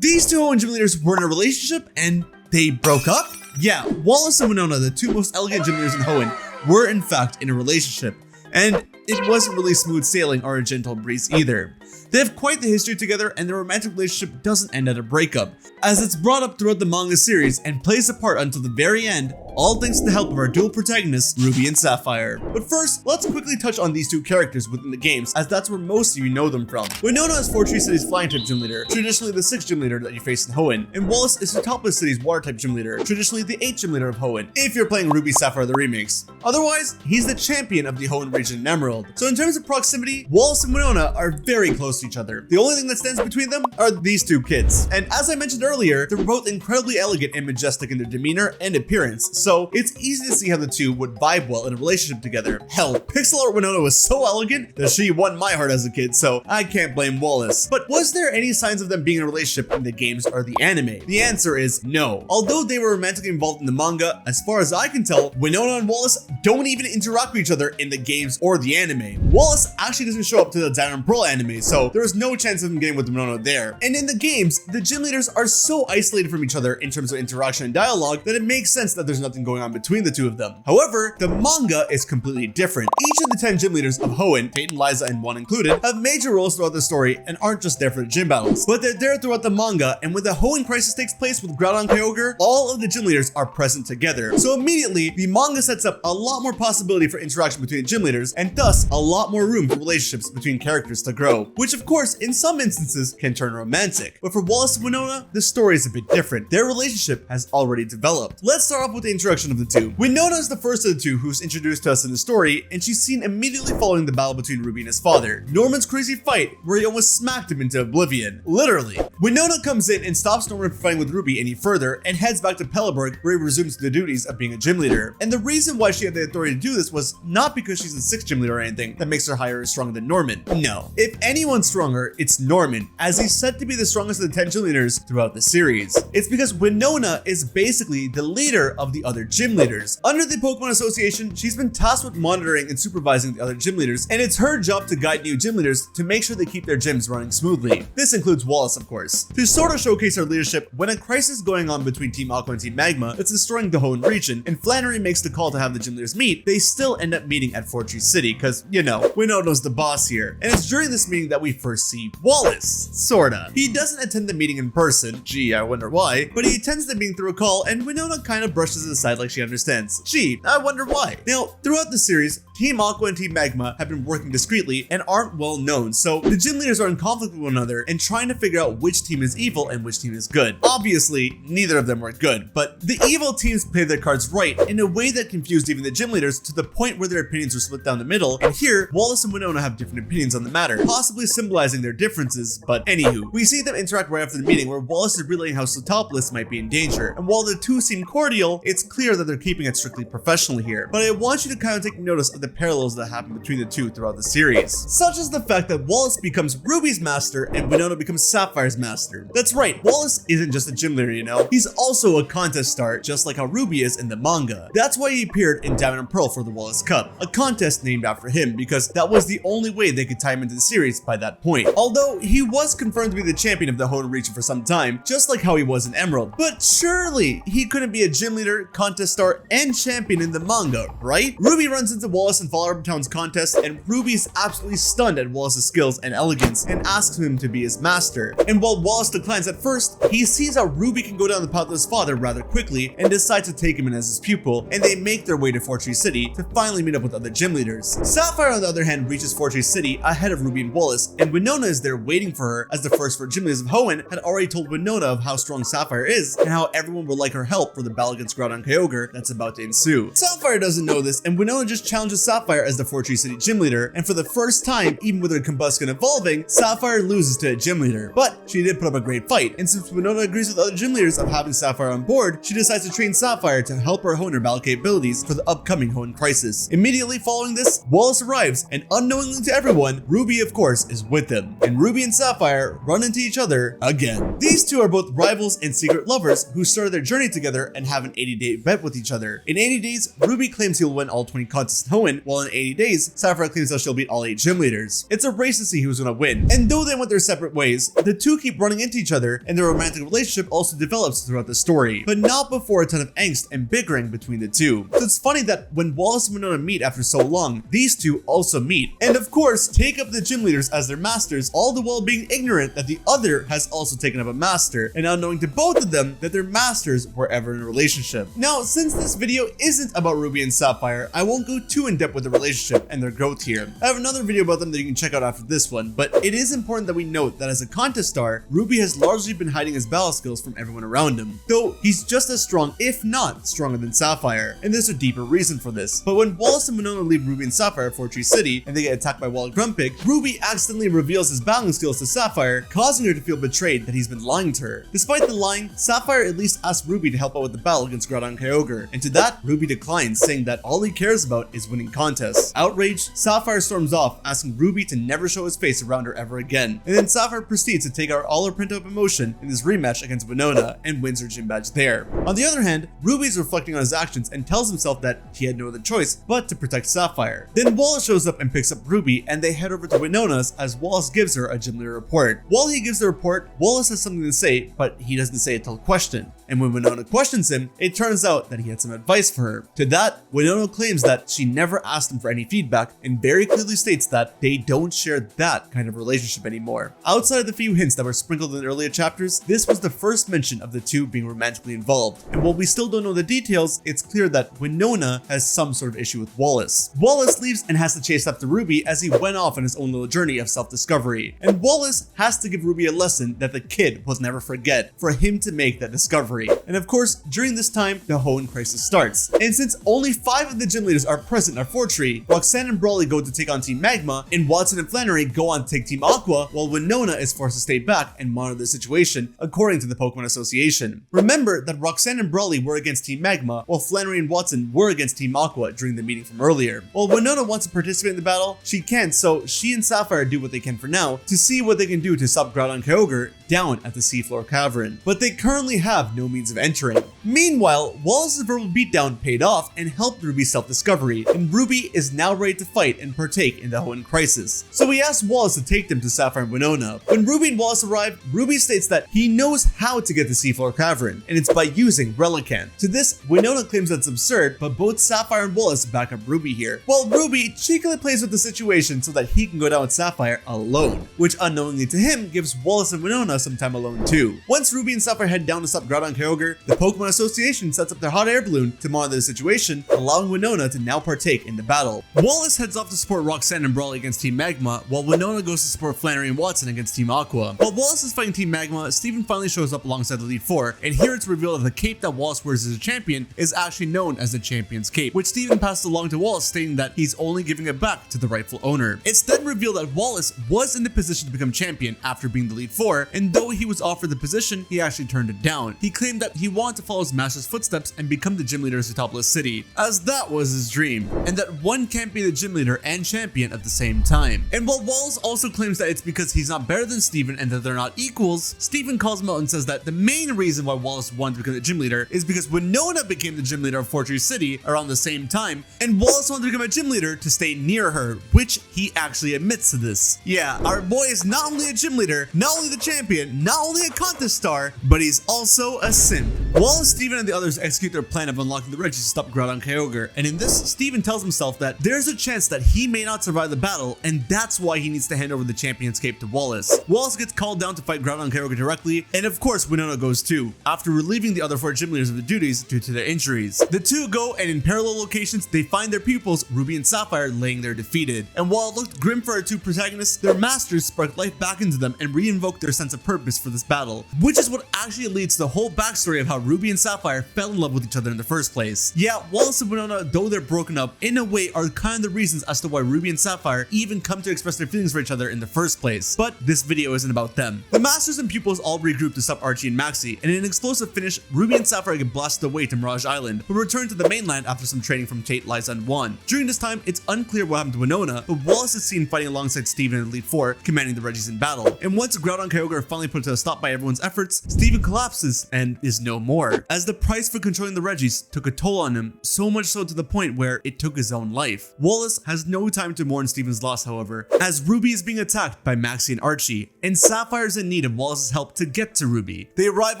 These two hoenn gym leaders were in a relationship and they broke up? Yeah, Wallace and Winonna, the two most elegant gym leaders in hoenn, were in fact in a relationship. And it wasn't really smooth sailing or a gentle breeze either. They have quite the history together, and their romantic relationship doesn't end at a breakup, as it's brought up throughout the manga series and plays a part until the very end, all thanks to the help of our dual protagonists, Ruby and Sapphire. But first, let's quickly touch on these two characters within the games, as that's where most of you know them from. Winonna is Fortree City's flying type gym leader, traditionally the 6th gym leader that you face in hoenn, and Wallace is Topless City's water type gym leader, traditionally the 8th gym leader of hoenn, if you're playing Ruby Sapphire the remakes. Otherwise, he's the champion of the hoenn region in Emerald. So in terms of proximity, Wallace and Winonna are very close to each other. The only thing that stands between them are these two kids. And as I mentioned earlier, they're both incredibly elegant and majestic in their demeanor and appearance, so it's easy to see how the two would vibe well in a relationship together. Hell, pixel art Winonna was so elegant that she won my heart as a kid, so I can't blame Wallace. But was there any signs of them being in a relationship in the games or the anime? The answer is no. Although they were romantically involved in the manga, as far as I can tell, Winonna and Wallace don't even interact with each other in the games or the anime. Wallace actually doesn't show up to the Diamond and Pearl anime, so there is no chance of them getting with Winonna there. And in the games, the gym leaders are so isolated from each other in terms of interaction and dialogue that it makes sense that there's nothing going on between the two of them. However, the manga is completely different. Each of the 10 gym leaders of hoenn, Peyton, Liza, and One included, have major roles throughout the story and aren't just there for the gym battles, but they're there throughout the manga, and when the hoenn crisis takes place with Groudon Kyogre, all of the gym leaders are present together. So immediately, the manga sets up a lot more possibility for interaction between gym leaders, and thus a lot more room for relationships between characters to grow, which of course in some instances can turn romantic. But for Wallace and Winonna, the story is a bit different. Their relationship has already developed. Let's start off with the introduction of the two. Winonna is the first of the two who's introduced to us in the story, and she's seen immediately following the battle between Ruby and his father, Norman's crazy fight where he almost smacked him into oblivion. Literally. Winonna comes in and stops Norman from fighting with Ruby any further and heads back to Pelleborg, where he resumes the duties of being a gym leader. And the reason why she had the authority to do this was not because she's the 6th gym leader or anything that makes her higher or stronger than Norman. No. If anyone's stronger, it's Norman, as he's said to be the strongest of the 10 gym leaders throughout the series. It's because Winonna is basically the leader of the other gym leaders. Under the Pokemon Association, she's been tasked with monitoring and supervising the other gym leaders, and it's her job to guide new gym leaders to make sure they keep their gyms running smoothly. This includes Wallace, of course. To sort of showcase her leadership, when a crisis is going on between Team Aqua and Team Magma that's destroying the hoenn region, and Flannery makes the call to have the gym leaders meet, they still end up meeting at Fortree City, cause, you know, Winonna's the boss here. And it's during this meeting that we first see Wallace. Sorta. He doesn't attend the meeting in person, gee, I wonder why, but he attends the meeting through a call, and Winonna kind of brushes it aside like she understands. Gee, I wonder why. Now, throughout the series, Team Aqua and Team Magma have been working discreetly and aren't well known, so the gym leaders are in conflict with one another and trying to figure out which team is evil and which team is good. Obviously, neither of them are good, but the evil teams play their cards right in a way that confused even the gym leaders to the point where their opinions were split down the middle, and here, Wallace and Winonna have different opinions on the matter, possibly symbolizing their differences, but anywho. We see them interact right after the meeting where Wallace is relaying how Slotopolis might be in danger, and while the two seem cordial, it's clear that they're keeping it strictly professional here. But I want you to kind of take notice of the parallels that happen between the two throughout the series, such as the fact that Wallace becomes Ruby's master and Winonna becomes Sapphire's master. That's right, Wallace isn't just a gym leader, you know, he's also a contest star, just like how Ruby is in the manga. That's why he appeared in Diamond and Pearl for the Wallace Cup, a contest named after him, because that was the only way they could tie him into the series by that point. Although he was confirmed to be the champion of the hoenn region for some time, just like how he was in Emerald. But surely he couldn't be a gym leader, contest star, and champion in the manga, right? Ruby runs into Wallace in Fall Arbor Town's contest, and Ruby's absolutely stunned at Wallace's skills and elegance and asks him to be his master. And while Wallace declines at first, he sees how Ruby can go down the path of his father rather quickly and decides to take him in as his pupil, and they make their way to Fortree City to finally meet up with other gym leaders. Sapphire, on the other hand, reaches Fortree City ahead of Ruby and Wallace, and Winonna is there waiting for her, as the first 4 gym leaders of hoenn had already told Winonna of how strong Sapphire is and how everyone would like her help for the battle against Groudon Kyogre that's about to ensue. Sapphire doesn't know this, and Winonna just challenges Sapphire as the Fortree City gym leader, and for the first time, even with her Combuskin evolving, Sapphire loses to a gym leader. But she did put up a great fight, and since Winonna agrees with other gym leaders of having Sapphire on board, she decides to train Sapphire to help her hone her battle capabilities for the upcoming hoenn crisis. Immediately following this, Wallace arrives, and unknowingly to everyone, Ruby of course is with them, and Ruby and Sapphire run into each other again. These two are both rivals and secret lovers who started their journey together and have an 80-day bet with each other. In 80 days, Ruby claims he'll win all 20 contests in Hoenn, while in 80 days, Sapphire claims that she'll beat all 8 gym leaders. It's a race to see who's gonna win. And though they went their separate ways, the two keep running into each other, and their romantic relationship also develops throughout the story, but not before a ton of angst and bickering between the two. So it's funny that when Wallace and Winonna meet after so long, these two also meet, and of course, take up the gym leaders as their masters, all the while being ignorant that the other has also taken up a master, and unknowing to both of them that their masters were ever in a relationship. Now, since this video isn't about Ruby and Sapphire, I won't go too in depth with the relationship and their growth here. I have another video about them that you can check out after this one, but it is important that we note that as a contest star, Ruby has largely been hiding his battle skills from everyone around him, though he's just as strong, if not stronger than Sapphire, and there's a deeper reason for this. But when Wallace and Winonna leave Ruby and Sapphire for Tree City, and they get attacked by Walla Grumpig, Ruby accidentally reveals his battling skills to Sapphire, causing her to feel betrayed that he's been lying to her. Despite the lying, Sapphire at least asks Ruby to help out with the battle against Groudon Kyogre, and to that, Ruby declines, saying that all he cares about is winning contests. Outraged, Sapphire storms off, asking Ruby to never show his face around her ever again, and then Sapphire proceeds to take out all her pent-up emotion in this rematch against Winonna, and wins her gym badge there. On the other hand, Ruby's reflecting on his actions and tells himself that he had no other choice but to protect Sapphire. Then Wallace shows up and picks up Ruby, and they head over to Winonna's as Wallace gives her a gym leader report. While he gives the report, Wallace has something to say, but he doesn't say it till questioned. And when Winonna questions him, it turns out that he had some advice for her. To that, Winonna claims that she never asked him for any feedback, and very clearly states that they don't share that kind of relationship anymore. Outside of the few hints that were sprinkled in earlier chapters, this was the first mention of the two being romantically involved. And while we still don't know the details, it's clear that Winonna has some sort of issue with Wallace. Wallace leaves and has to chase after Ruby as he went off on his own little journey of self-discovery. And Wallace has to give Ruby a lesson that the kid will never forget for him to make that discovery. And of course, during this time, the Hoenn crisis starts. And since only 5 of the gym leaders are present at Fortree, Roxanne and Brawly go to take on Team Magma, and Watson and Flannery go on to take Team Aqua, while Winonna is forced to stay back and monitor the situation, according to the Pokemon Association. Remember that Roxanne and Brawly were against Team Magma, while Flannery and Watson were against Team Aqua during the meeting from earlier. While Winonna wants to participate in the battle, she can't, so she and Sapphire do what they can for now to see what they can do to stop Groudon Kyogre down at the seafloor cavern, but they currently have no means of entering. Meanwhile, Wallace's verbal beatdown paid off and helped Ruby's self-discovery, and Ruby is now ready to fight and partake in the Hoenn crisis. So he asks Wallace to take them to Sapphire and Winonna. When Ruby and Wallace arrive, Ruby states that he knows how to get to Seafloor Cavern, and it's by using Relicanth. To this, Winonna claims that's absurd, but both Sapphire and Wallace back up Ruby here, while Ruby cheekily plays with the situation so that he can go down with Sapphire alone, which unknowingly to him gives Wallace and Winonna some time alone too. Once Ruby and Sapphire head down to stop Groudon Kyogre, the Pokemon Association sets up their hot air balloon to monitor the situation, allowing Winonna to now partake in the battle. Wallace heads off to support Roxanne and Brawly against Team Magma, while Winonna goes to support Flannery and Watson against Team Aqua. While Wallace is fighting Team Magma, Steven finally shows up alongside the Elite Four, and here it's revealed that the cape that Wallace wears as a champion is actually known as the Champion's Cape, which Steven passed along to Wallace, stating that he's only giving it back to the rightful owner. It's then revealed that Wallace was in the position to become champion after being the Elite Four, and though he was offered the position, he actually turned it down. He claimed that he wanted to follow his master's footsteps and become the gym leader of Sootopolis City, as that was his dream, and that one can't be the gym leader and champion at the same time. And while Wallace also claims that it's because he's not better than Steven and that they're not equals, Steven calls him out and says that the main reason why Wallace wanted to become the gym leader is because Winonna became the gym leader of Fortree City around the same time, and Wallace wanted to become a gym leader to stay near her, which he actually admits to this. Yeah, our boy is not only a gym leader, not only the champion, not only a contest star, but he's also a simp. Wallace, Steven, and the others execute their plan of unlocking the Regis to stop Groudon Kyogre, and in this, Steven tells himself that there's a chance that he may not survive the battle, and that's why he needs to hand over the Champion's Cape to Wallace. Wallace gets called down to fight Groudon Kyogre directly, and of course Winonna goes too, after relieving the other 4 gym leaders of the duties due to their injuries. The two go, and in parallel locations, they find their pupils, Ruby and Sapphire, laying there defeated. And while it looked grim for our 2 protagonists, their masters sparked life back into them and re-invoked their sense of purpose for this battle, which is what actually leads to the whole backstory of how Ruby and Sapphire fell in love with each other in the first place. Yeah, Wallace and Winonna, though they're broken up, in a way are kind of the reasons as to why Ruby and Sapphire even come to express their feelings for each other in the first place. But this video isn't about them. The masters and pupils all regroup to stop Archie and Maxie, and in an explosive finish, Ruby and Sapphire get blasted away to Mirage Island, but return to the mainland after some training from Tate, Liza, and Juan. During this time, it's unclear what happened to Winonna, but Wallace is seen fighting alongside Steven and Elite Four, commanding the Regis in battle. And once Groudon Kyogre finally finally put to a stop by everyone's efforts, Steven collapses and is no more, as the price for controlling the Reggies took a toll on him, so much so to the point where it took his own life. Wallace has no time to mourn Steven's loss, however, as Ruby is being attacked by Maxie and Archie, and Sapphire's in need of Wallace's help to get to Ruby. They arrive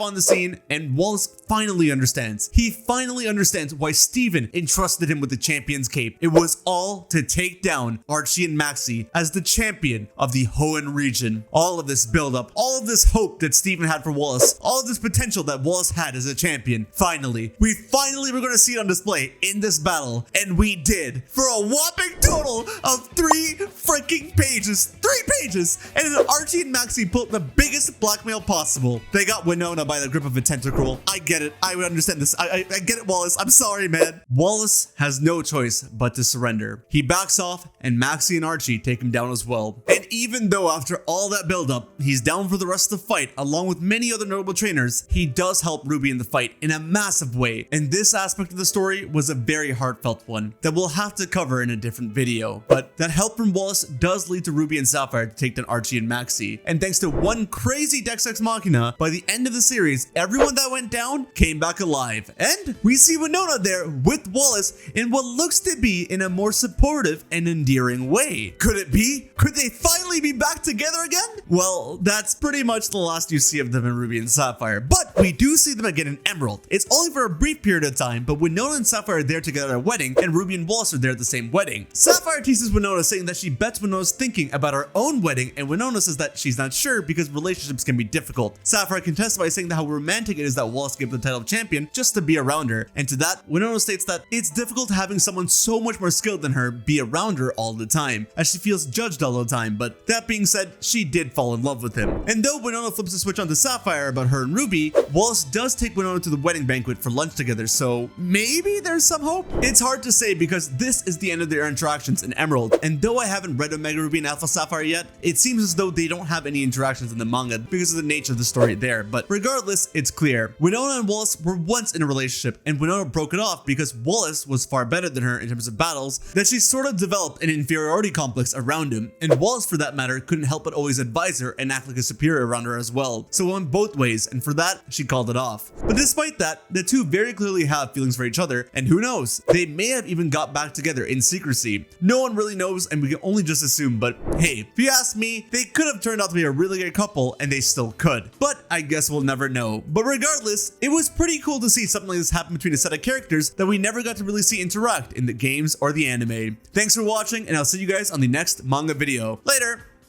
on the scene, and Wallace finally understands. He finally understands why Steven entrusted him with the champion's cape. It was all to take down Archie and Maxie as the champion of the Hoenn region. All of this build-up, all of this hope that Steven had for Wallace, all of this potential that Wallace had as a champion. Finally, we were going to see it on display in this battle, and we did, for a whopping total of 3 freaking pages. 3 pages! And then Archie and Maxie pulled the biggest blackmail possible. They got Winonna by the grip of a tentacruel. I get it. I would understand this. I get it, Wallace. I'm sorry, man. Wallace has no choice but to surrender. He backs off, and Maxie and Archie take him down as well. And even though after all that build-up, he's down for the rest of the fight, along with many other notable trainers, he does help Ruby in the fight in a massive way. And this aspect of the story was a very heartfelt one that we'll have to cover in a different video. But that help from Wallace does lead to Ruby and Sapphire to take down Archie and Maxie. And thanks to one crazy Deus Ex Machina, by the end of the series, everyone that went down came back alive. And we see Winonna there with Wallace in what looks to be in a more supportive and endearing way. Could it be? Could they finally be back together again? Well, that's pretty much the last you see of them in Ruby and Sapphire. But we do see them again in Emerald. It's only for a brief period of time, but Winonna and Sapphire are there together at a wedding, and Ruby and Wallace are there at the same wedding. Sapphire teases Winonna, saying that she bets Winonna's thinking about her own wedding, and Winonna says that she's not sure because relationships can be difficult. Sapphire contests by saying that how romantic it is that Wallace gave the title of champion just to be around her, and to that, Winonna states that it's difficult having someone so much more skilled than her be around her all the time, as she feels judged all the time. But that being said, she did fall in love with him. And though Winonna flips the switch onto Sapphire about her and Ruby, Wallace does take Winonna to the wedding banquet for lunch together, so maybe there's some hope? It's hard to say because this is the end of their interactions in Emerald, and though I haven't read Omega Ruby and Alpha Sapphire yet, it seems as though they don't have any interactions in the manga because of the nature of the story there. But regardless, it's clear. Winonna and Wallace were once in a relationship, and Winonna broke it off because Wallace was far better than her in terms of battles, that she sort of developed an inferiority complex around him, and Wallace, for that matter, couldn't help but always advise her and act like a superior around her as well. So it went both ways, and for that, she called it off. But despite that, the two very clearly have feelings for each other, and who knows, they may have even got back together in secrecy. No one really knows, and we can only just assume, but hey, if you ask me, they could have turned out to be a really great couple, and they still could. But I guess we'll never know. But regardless, it was pretty cool to see something like this happen between a set of characters that we never got to really see interact in the games or the anime. Thanks for watching, and I'll see you guys on the next manga video. Later!